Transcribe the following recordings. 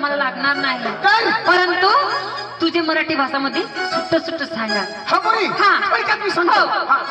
आम्हाला लागणार नाही, काय? परंतु तुझे मराठी भाषामध्ये सुट्ट सुट्ट सांगा. हा बरी हा. बरी का मी सांगतो. हो. हा.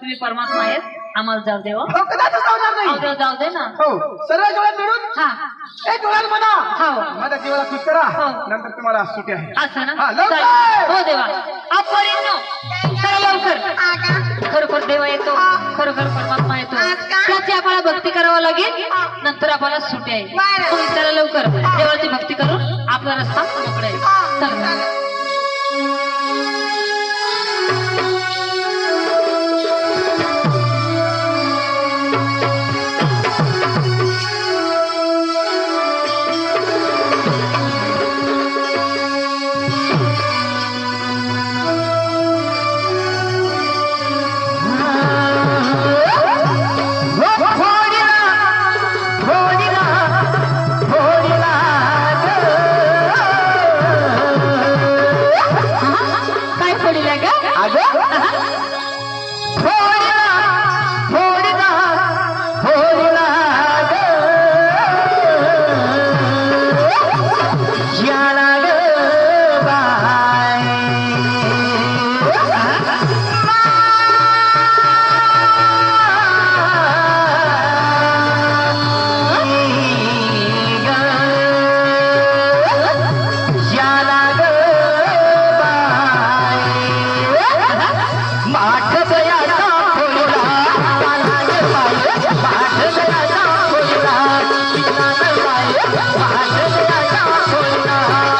तुम्ही परमात्मा आहेत आम्हाला जाऊ देवा हो कदाचित जाणार नाही. जाऊ दे ना हो सर्व डोळ्यात मिळून हा एक डोळ्यात म्हणा हो माझ्या जीवाला खुश करा हो. नंतर तुम्हाला सुट्टी आहे. असं ना हा, लवकर. चालेल. हो देवा अपोरींनो चला लवकर खरोखर देवा येतो खरोखर परमात्मा येतो त्याची आपल्याला भक्ती करावं लागेल नंतर आपल्याला सुट्टी आहे तुम्ही चला लवकर देवाची भक्ती करून आपला रस्ता मोकळा आहे चला काय पडला का Bye.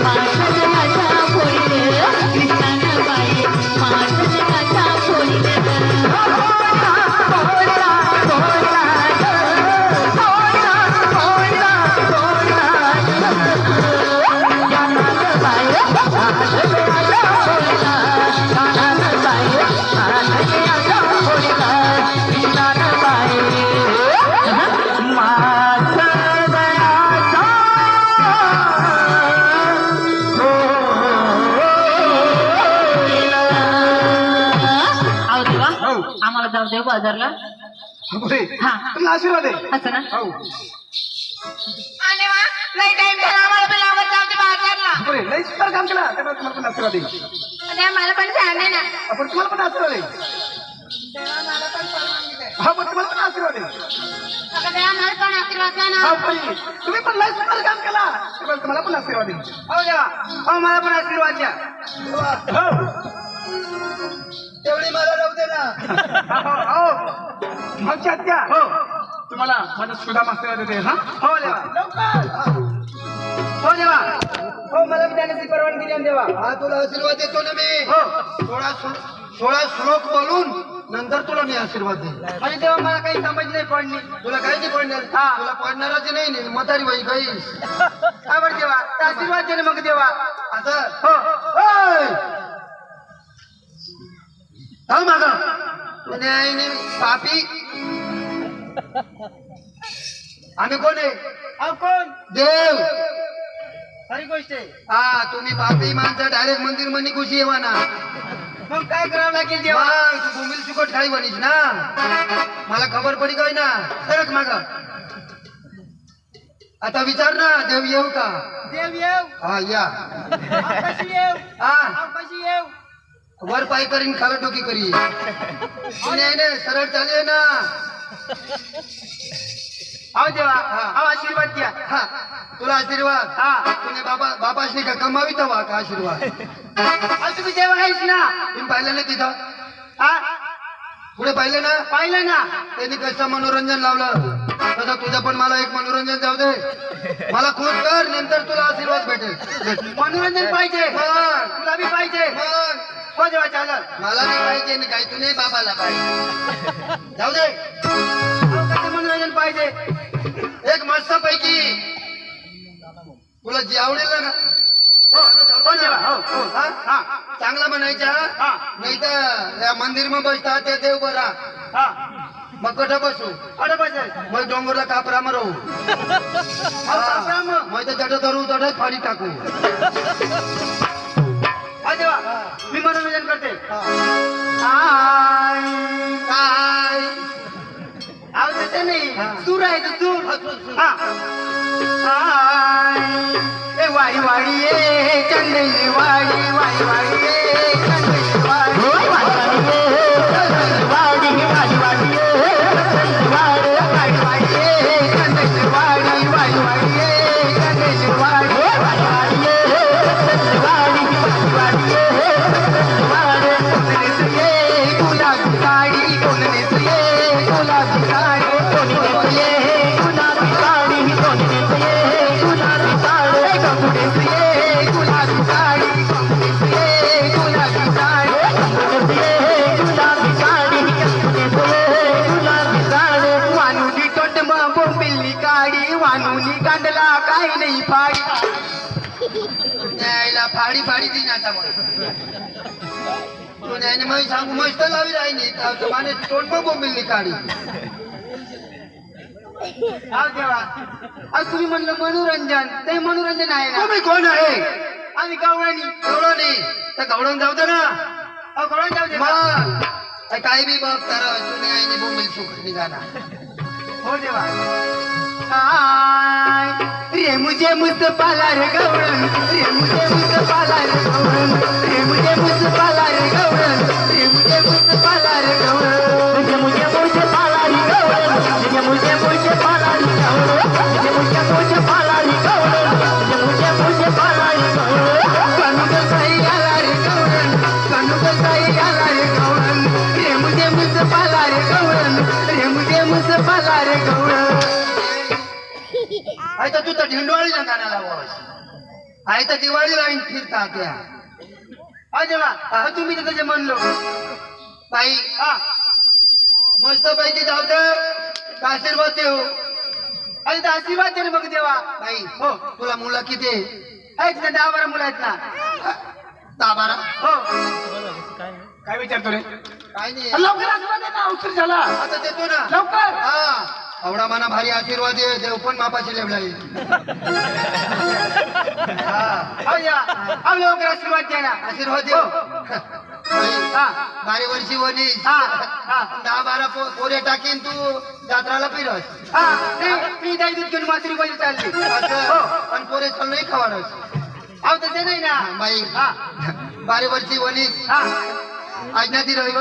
माझ्या जगाच्या पोरी रे कृष्णानं बाई माझ्या जगाच्या पोरी रे अहो देवा हो आम्हाला जाऊ देव बाजारला पुरे हा. तुला आशीर्वाद आहे असं ना हो आणि वा लई टाइम झाला आम्हाला पण लावत जाऊ बाजारला पुरे लई सुंदर काम केला त्यामुळे तुम्हाला पण आशीर्वाद आहे आणि मला पण सांगे ना आपण तुम्हाला पण आशीर्वाद आहे देवा मला पण परवानगी दे हा पण तुम्हाला पण आशीर्वाद आहे आता देवा मला पण आशीर्वाद द्या ना हा पण तुम्ही पण लई सुंदर काम केला त्यामुळे तुम्हाला पण आशीर्वाद आहे हो देवा हो मला पण आशीर्वाद द्या हो तेवढी मला राहू दे ना हो मग आत्या हो तुम्हाला माझा सुद्धा आशीर्वाद देते हा हो देवा लवकर हो देवा हो मला बी जाण्याची परवानगी द्या देवा हा तुला आशीर्वाद देतो ना मी हो 16 श्लोक बोलून नंतर तुला मी आशीर्वाद देईन आणि तेव्हा मला काही समज नाही पडली तुला काही नाही पडणार हा. तुला पडणारच नाही म्हातारी बाई काही आवड देवा तर आशीर्वाद दे ना मग देवा आता हो ओय! थांब माग तुझ्या आईने पापी आम्ही कोण आहे अहो कोण देव खरी गोष्ट आहे हा तुम्ही पापी माणसं डायरेक्ट मंदिर मध्ये घुशी येवा ना मग काय करावं लागेल देवा मग तू भूमील सुकट खाई बनीस ना मला खबर पडी काय ना सरक माग आता विचार ना देव येऊ का देव येऊ हा या अहो, कशी येऊ हा अहो, कशी येऊ वर पाय करीन खाला टोकी करी नाही नाही सरळ चाले ना अहो देवा अहो आशीर्वाद द्या हा तुला आशीर्वाद हा तुने बाबाशने का कमावी तवा का आशीर्वाद अहो तुम्ही देवा आहेस ना तुम्ही पाहिलं ना तिथं हा पुढे पाहिलं ना पाहिलं ना त्यांनी कसं मनोरंजन लावलं तसं तुझं पण मला एक मनोरंजन जाऊ दे मला खुश कर नंतर तुला आशीर्वाद भेटेल मनोरंजन पाहिजे मग तुला बी पाहिजे मग हो देवा चालत मला नाही पाहिजे ना काही तू नाही बाबाला पाहिजे जाऊ दे अहो कसं मनोरंजन पाहिजे एक मस्त पैकी तुला जे आवडेल ना हो देवा हो हो हा? हा चांगला म्हणायचा हा. नाही तर या मंदिर मध्ये बसता ते देव बरा हा मग कठं बसू अरे बसेल मग डोंगरला कापरा मारू अहो कापरा मग मग ते जट धरू तटच पाणी टाकू हा देवा मी मनोरंजन करते काय अहो तसं नाही सूर आहे तो सूर हा ए वाडी वाडी ये चंदनी वाडी वाडी वाडी ये चंदनी वाडी वाडी वाडी वाडी ये वाडी वाडी ये चंदनी वाडी वाडी वाडी ये चंदनी वाडी वाडी वाडी ये वाडी वाडी ये वाडी कोणीने गुलाबी साडी कोणीने गुलाबी साडी कोणीने गुलाबी साडी कोणीने गुलाबी साडी कोणीने गुलाबी साडी कोणीने गुलाबी साडी कोणीने गुलाबी साडी कोणीने गुलाबी साडी वानुनी तोंड मग बोंबिलनी काडी वानुनी गांडला काही नाही फाडी न्यायला फाडी फाडी दिन आता मग तू न्यायने मग सांगू मस्त लावी राहिली माने तोंड पण बोंबिलनी काढी हा देवा आज तुम्ही म्हणलं मनोरंजन ते मनोरंजन आहे ना तुम्ही कोण आहे आम्ही गावरानी गवळण नाही त्या गवळण जाऊ दे ना अहो गवळण जाऊ दे ना. मग काही बी बघ तर तू न्यायने बोंबिल सुख निघाला हो देवा काय रे मुझे मुझ पाला रे गवळण रे मुझे मुझ पाला रे गवळण रे मुझे मुझ पाला रे गवळण रे मुझे मुझ पाला रे गवळण रे मुझे मुझ पाला रे गवळण रे मुझे मुझ पाला रे गवळण रे मुझे मुझ पाला रे गवळण रे मुझे मुझ पाला रे गवळण कनु कसाई आला रे गवळण कनु कसाई आला रे गवळण रे मुझे मुझ पाला रे गवळण रे मुझे मुझ पाला रे गवळण आता तू तर ढिंडोळीला गाण्याला आवाज आहे तर दिवाळी राहीन फिरता त्या जेव्हा तुम्ही तर त्याचे म्हणलो बाई मस्त पैकी जाऊ दे आशीर्वाद देऊ अरे तर आशीर्वाद दे मग देवा बाई हो तुला मुलं किती आहेत ना 10-12 मुलं आहेत ना 10-12 हो काय विचारतो रे काय नाही लवकर आशीर्वाद दे ना, उशीर झाला आता देतो ना लवकर. हा आवडा मना भारी आशीर्वाद दे देव पण मापाशी लेवला लवकर आशीर्वाद द्या ना आशीर्वाद देव बारे वर्षी वनी 10-12 पोरे टाकीन तू जात्राला फिरस मी जाई दूध घेऊन मासुरी बाई चालली पण पोरे चाल नाही खवाडस अहो तसे नाही ना बाई बारे वर्षी वनीस आज ना ती रहिव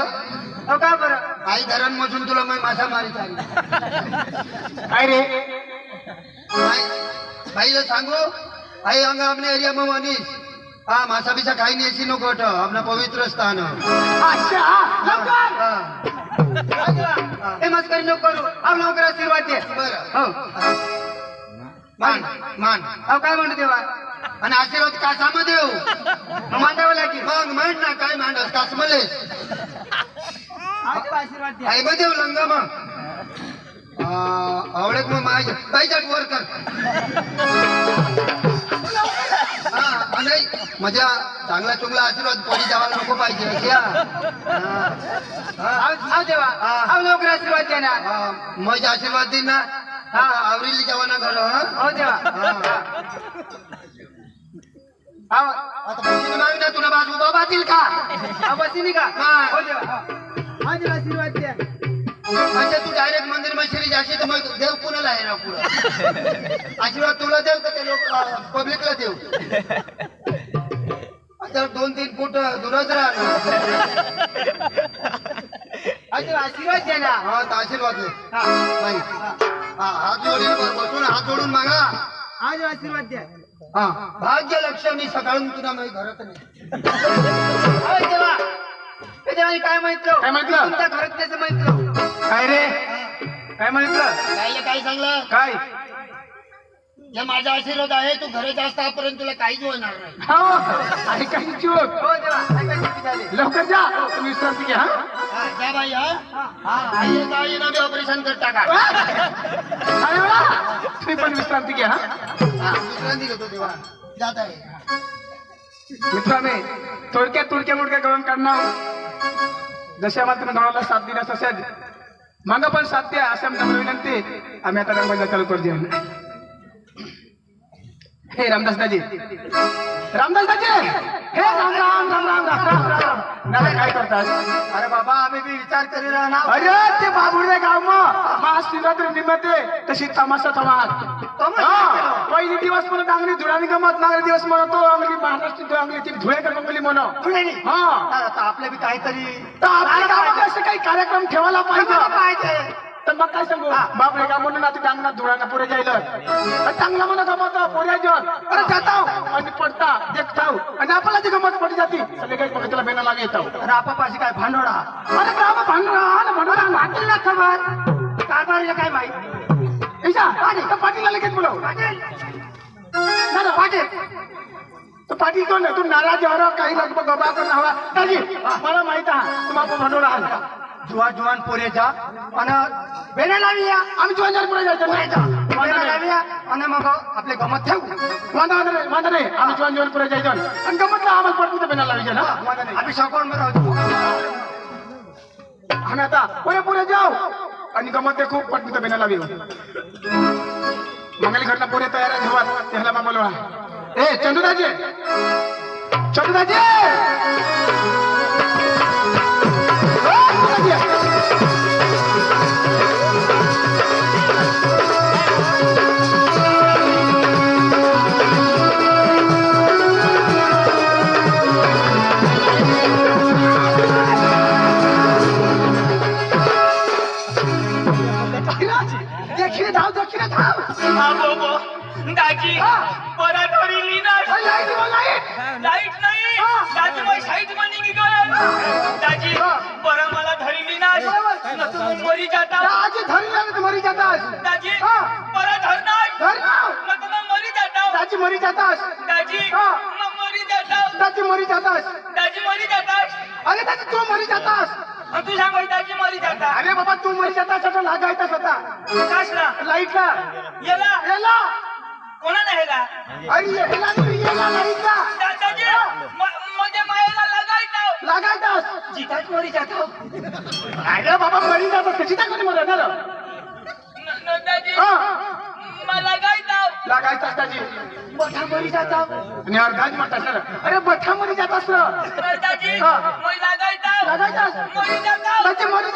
हो का बरं आई धरण मधून तुला मी मासा मारी चाली काय रे भाई सांगू आई अंग आपल्या एरिया में वनीस हा मासा बिसा काही नाही अशी नको आपला पवित्र स्थान अच्छा लवकर. हे मस्करी नको करू अहो लवकर आशीर्वाद दे बरं हो मान मान अहो काय म्हणतो देवा आणि आशीर्वाद कासामध्ये देऊ मांडावं लागेल मग मांड ना काय मांडस कास मले आशीर्वाद द्या आई मध्ये देऊ लंग मग आवडत मग माझ्या बाईचाट वर कर हा नाही माझ्या चांगला चुंगला आशीर्वाद पडी जावायला नको पाहिजे अशी अहो देवा अहो लवकर आशीर्वाद द्या ना मग आशीर्वाद देईन ना आवरील जेवणा घर हो देवा अहो आता बसून माग ना तुला बाजू उभा बातील का अहो बसली का हो देवा आशीर्वाद द्या अच्छा तू डायरेक्ट मंदिर मध्ये जाशील तर मग देव कुणाला आहे ना पुढं आशीर्वाद तुला देव का ते लोक पब्लिकला देव आता 2-3 फूट दूरच राहणार आशीर्वाद द्या ना हा तर आशीर्वाद दे नाही हात जोडून बसून हात जोडून मागा आज आशीर्वाद द्या हा भाग्य लक्ष्मी सकाळून तुला माझ्या घरात नाही अहो देवा हे देवानी काय म्हटलं काय म्हटलं? तुमच्या घरात त्याचं म्हटलं काय रे काय म्हटलं काय सांगलं काय हे माझा आशीर्वाद आहे तू घरी जास्त आपर्यंत तुला काहीच होणार नाही हो आणि काही चूक हो देवा ऐका किती झाले लवकर जा तुम्ही विश्रांती घ्या जा बाई हा आईनं बी ऑपरेशन कर टाका काय एवढा? तुम्ही पण विश्रांती घ्या विश्रांती घेतो तेव्हा जात आहे मित्रांनो थोडक्या मोडक्या करून काढणार जसे आम्हाला तुम्ही गावाला साथ दिल्यास असेल मागं पण साथ द्या असे आमच्या विनंती आम्ही आता रंगबाजा चालू करू द्या हे रामदास दाजी हे राम राम राम राम राम राम राम नाही काय करतात अरे बाबा आम्ही बी विचार करी राहणार अरे ते बाबुर्डे गाव मग शिवरात्री निमित्त तशी तमाशा पहिली दिवस म्हणून अंगली धुळानी गमत नागरी दिवस म्हणतो अंगली महाराष्ट्र अंगली ती धुळेकर अंगली म्हणून हा आता आपल्या बी काहीतरी तर आपल्या गावात असे काही कार्यक्रम ठेवायला पाहिजे तर मग काय सांगू बापरे का म्हणून आता अंगणात धुळाना पुढे जायला चांगला म्हणून गमत पुढे जाऊन अरे जाताव आणि पडता देखताव आणि आपल्याला ती गमत पडली जाते सगळे काही बघायला बेना लागे येतो अरे आपापाशी काय भांडोडा अरे बाबा भांडणा मागील ना खबर कारभारीला काय माहिती पाटील लगेच बोलव पाटील तो पाटील कोण तू नाराज हवा काही लोक गबा करून हवा दाजी मला माहित आहे तुम्हाला भांडवल आहात जुवान पोरे जा आणि बेना लावूया आम्ही जुवान पुढे जायचं बेना लावूया आणि मग आपले गमत ठेवू वांधा नाही आम्ही जुवान पुढे जायचं आणि गमतला आम्हाला पडतो बेना लावायचं ना आम्ही सकाळ मध्ये आम्ही आता पुढे जाऊ आणि गमत ते खूप पटतो बेना लावी मंगली घटना पुढे तयार आहे धुवात त्याला मग बोलवा ए चंदुदाजी देखील धाव दाजी बरा धरली ना लाईट नाही दाजी मग साईट मध्ये निघाल दाजी बरा मला धरली ना मरी जाता मरी जातात दाजी बरा धरणार मरी जाता दाजी मरी जातास दाजी हा. मग मरी जाताव दाजी मरी जातास दाजी मरी जातास अरे दाजी तू मरी जातास मग तू सांग दाजी मरी जाता अरे बाबा तू मरी जातास आता लागायचास आता कसला लाईटला याला याला कोणाला हेला अरे याला नाही, याला लाईटला दादाजी म्हणजे मायेला लागायचं लागायचास जिताच मरी जातो अरे बाबा मरी जातास कशी टाकून मरणार दाजी हा मला लागायचं लागायचास दाजी बठा मरी जातो आणि अर्धाच म्हणतात सर अरे बठ्ठा मरी जातास ना दाजी हा. मग लागायचं लागायचास मरी जातो दाजी मरी